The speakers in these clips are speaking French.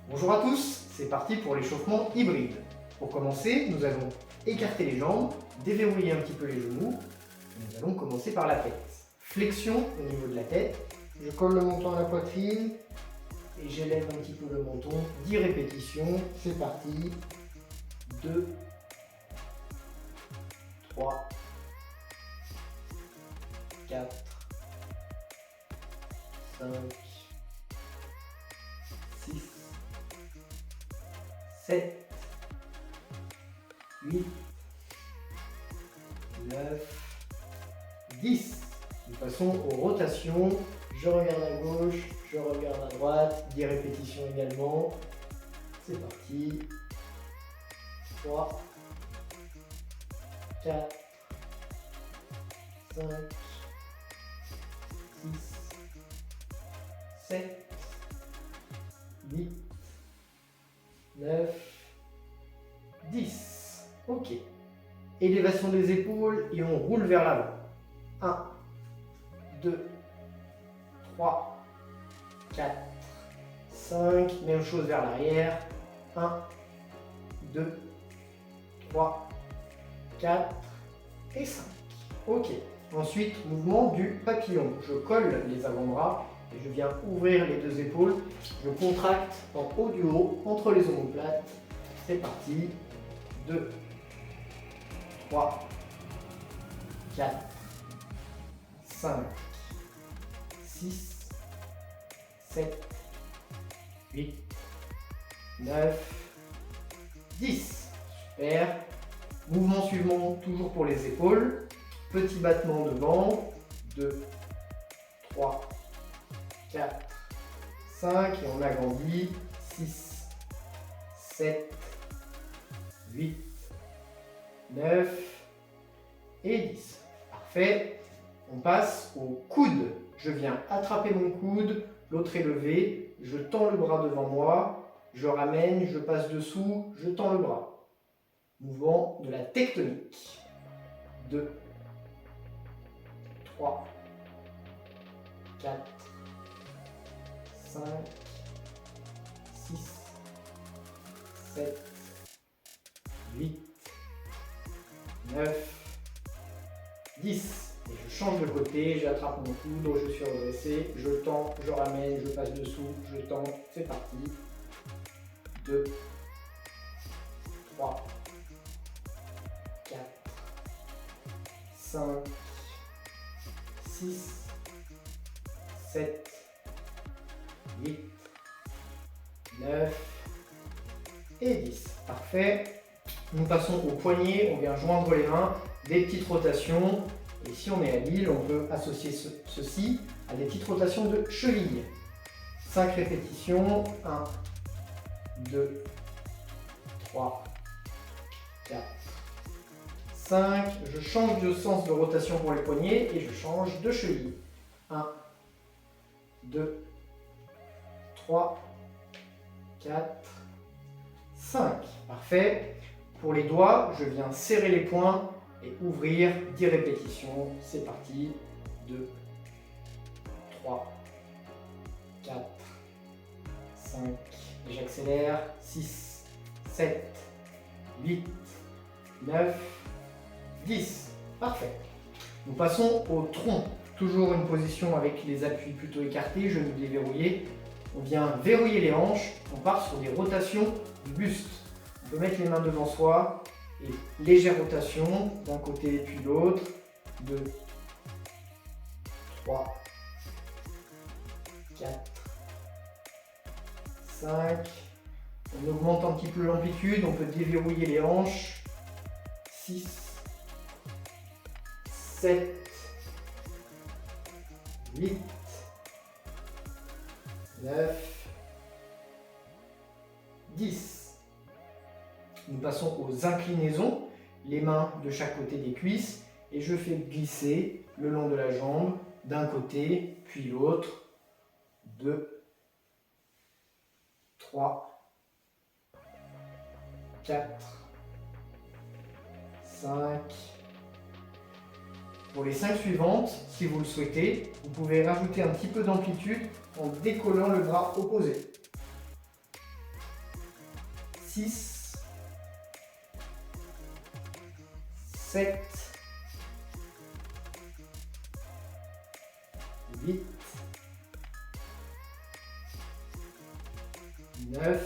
Bonjour à tous, c'est parti pour l'échauffement hybride. Pour commencer, nous allons écarter les jambes, déverrouiller un petit peu les genoux. Nous allons commencer par la tête. Flexion au niveau de la tête. Je colle le menton à la poitrine et j'élève un petit peu le menton. 10 répétitions, c'est parti. 2, 3, 4, 5, 6, 7, 8, 9, 10. Nous passons aux rotations. Je regarde à gauche, je regarde à droite. 10 répétitions également. C'est parti. 3, 4, 5, 6, 7, 8, 9, 10. Ok. Élévation des épaules et on roule vers l'avant. 1, 2, 3, 4, 5. Même chose vers l'arrière. 1, 2, 3, 4 et 5. Ok. Ensuite, mouvement du papillon. Je colle les avant-bras et je viens ouvrir les deux épaules. Je contracte en haut du haut entre les omoplates. C'est parti. 2, 3, 4, 5, 6, 7, 8, 9, 10. Super. Mouvement suivant, toujours pour les épaules. Petit battement devant. 2, 3, 4, 5. Et on agrandit. 6, 7, 8, 9 et 10. Parfait. On passe au coude. Je viens attraper mon coude, l'autre est levé, je tends le bras devant moi, je ramène, je passe dessous, je tends le bras. Mouvement de la tectonique. 2, 3, 4, 5, 6, 7, 8, 9, 10. Et je change de côté, j'attrape mon coude, je suis redressé, je tends, je ramène, je passe dessous, je tends, c'est parti. 2, 3, 4, 5, 6, 7, 8, 9 et 10. Parfait. Nous passons au poignet, on vient joindre les mains, des petites rotations. Et si on est habile, on peut associer ceci à des petites rotations de cheville. 5 répétitions. 1, 2, 3, 4, 5. Je change de sens de rotation pour les poignets et je change de cheville. 1, 2, 3, 4, 5. Parfait. Pour les doigts, je viens serrer les poings et ouvrir. 10 répétitions. C'est parti. 2, 3, 4, 5. Et j'accélère. 6, 7, 8, 9, 10. Parfait. Nous passons au tronc. Toujours une position avec les appuis plutôt écartés, genoux déverrouillés. On vient verrouiller les hanches. On part sur des rotations du buste. On peut mettre les mains devant soi et légère rotation d'un côté puis l'autre. 2, 3, 4, 5. On augmente un petit peu l'amplitude, on peut déverrouiller les hanches. 6, 7, 8, 9, 10. Nous passons aux inclinaisons, les mains de chaque côté des cuisses et je fais glisser le long de la jambe d'un côté puis l'autre. 2, 3, 4, 5. Pour les 5 suivantes, si vous le souhaitez, vous pouvez rajouter un petit peu d'amplitude en décollant le bras opposé. 6, 7, 8, 9,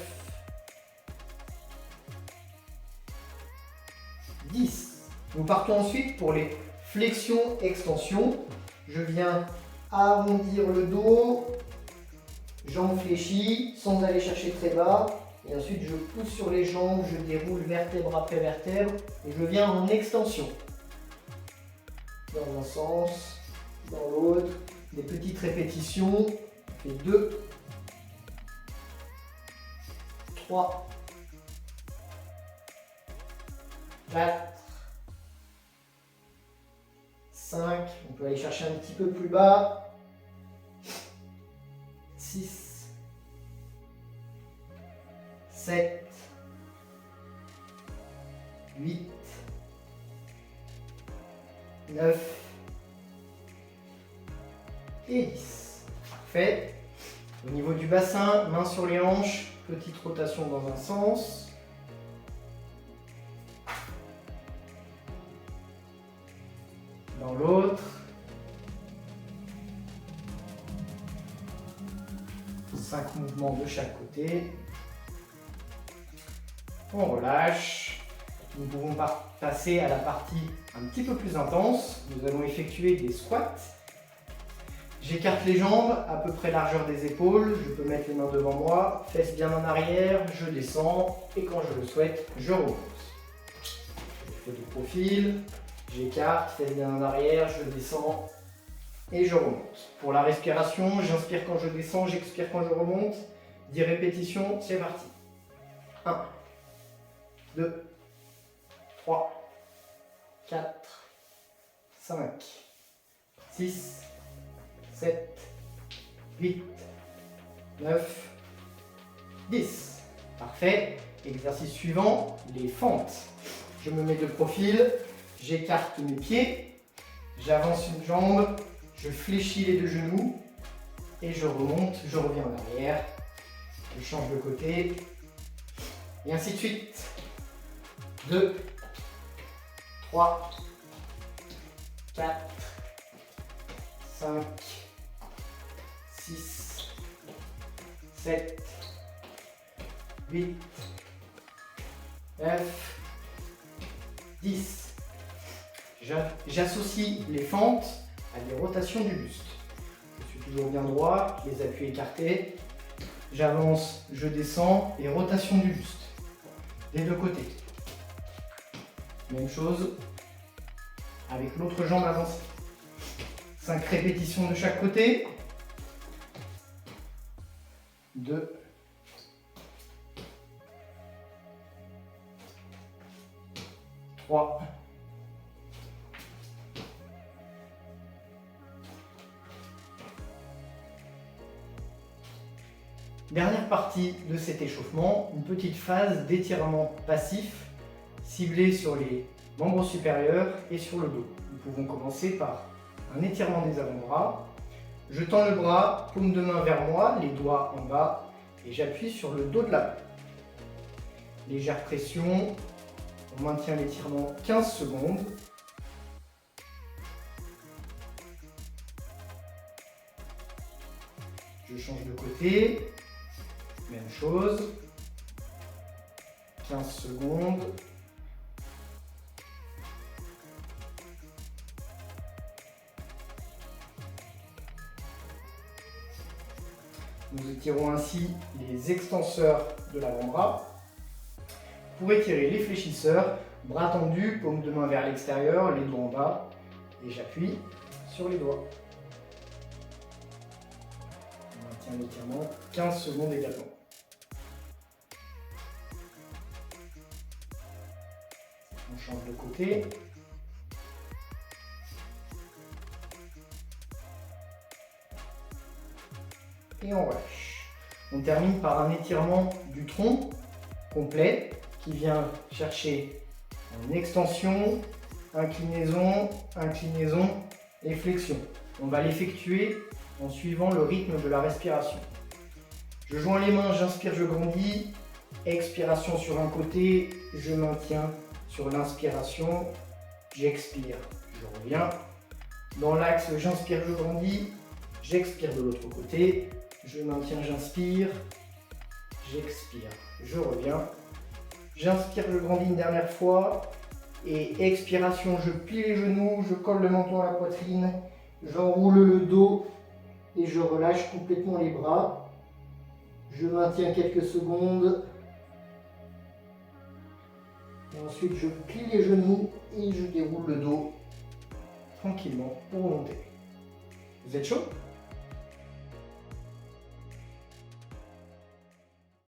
10. Nous partons ensuite pour les flexions-extensions. Je viens arrondir le dos, jambes fléchies, sans aller chercher très bas. Et ensuite, je pousse sur les jambes, je déroule vertèbre après vertèbre et je viens en extension. Dans un sens, dans l'autre. Des petites répétitions. On fait 2, 3, 4, 5. On peut aller chercher un petit peu plus bas. 6, 7, 8, 9 et 10. Parfait. Au niveau du bassin, main sur les hanches, petite rotation dans un sens. Dans l'autre. 5 mouvements de chaque côté. On relâche. Nous pouvons passer à la partie un petit peu plus intense. Nous allons effectuer des squats. J'écarte les jambes à peu près largeur des épaules. Je peux mettre les mains devant moi, fesses bien en arrière, je descends et quand je le souhaite, je remonte. Je fais du profil, j'écarte, fesses bien en arrière, je descends et je remonte. Pour la respiration, j'inspire quand je descends, j'expire quand je remonte. 10 répétitions, c'est parti. 1, 2, 3, 4, 5, 6, 7, 8, 9, 10. Parfait. Exercice suivant, les fentes. Je me mets de profil, j'écarte mes pieds, j'avance une jambe, je fléchis les deux genoux et je remonte, je reviens en arrière, je change de côté et ainsi de suite. 2, 3, 4, 5, 6, 7, 8, 9, 10. J'associe les fentes à des rotations du buste. Je suis toujours bien droit, les appuis écartés. J'avance, je descends et rotation du buste. Des deux côtés. Même chose avec l'autre jambe avancée. 5 répétitions de chaque côté. 2. 3. 'Dernière partie de cet échauffement, une petite phase d'étirement passif ciblé sur les membres supérieurs et sur le dos. Nous pouvons commencer par un étirement des avant-bras. Je tends le bras, paume de main vers moi, les doigts en bas et j'appuie sur le dos de la main. Légère pression, on maintient l'étirement 15 secondes. Je change de côté, même chose, 15 secondes. Nous étirons ainsi les extenseurs de l'avant-bras. Pour étirer les fléchisseurs, bras tendus, paume de main vers l'extérieur, les doigts en bas, et j'appuie sur les doigts. On maintient l'étirement 15 secondes également. On change de côté. Et on relâche. On termine par un étirement du tronc complet qui vient chercher en extension, inclinaison, inclinaison et flexion. On va l'effectuer en suivant le rythme de la respiration. Je joins les mains, j'inspire, je grandis, Expiration sur un côté, je maintiens. Sur l'inspiration, j'expire, je reviens. Dans l'axe, j'inspire, je grandis. J'expire de l'autre côté. Je maintiens, j'inspire. J'expire, je reviens. J'inspire, je grandis une dernière fois. Et expiration, je plie les genoux, je colle le menton à la poitrine. J'enroule le dos et je relâche complètement les bras. Je maintiens quelques secondes. Et ensuite, je plie les genoux et je déroule le dos tranquillement pour remonter. Vous êtes chaud ?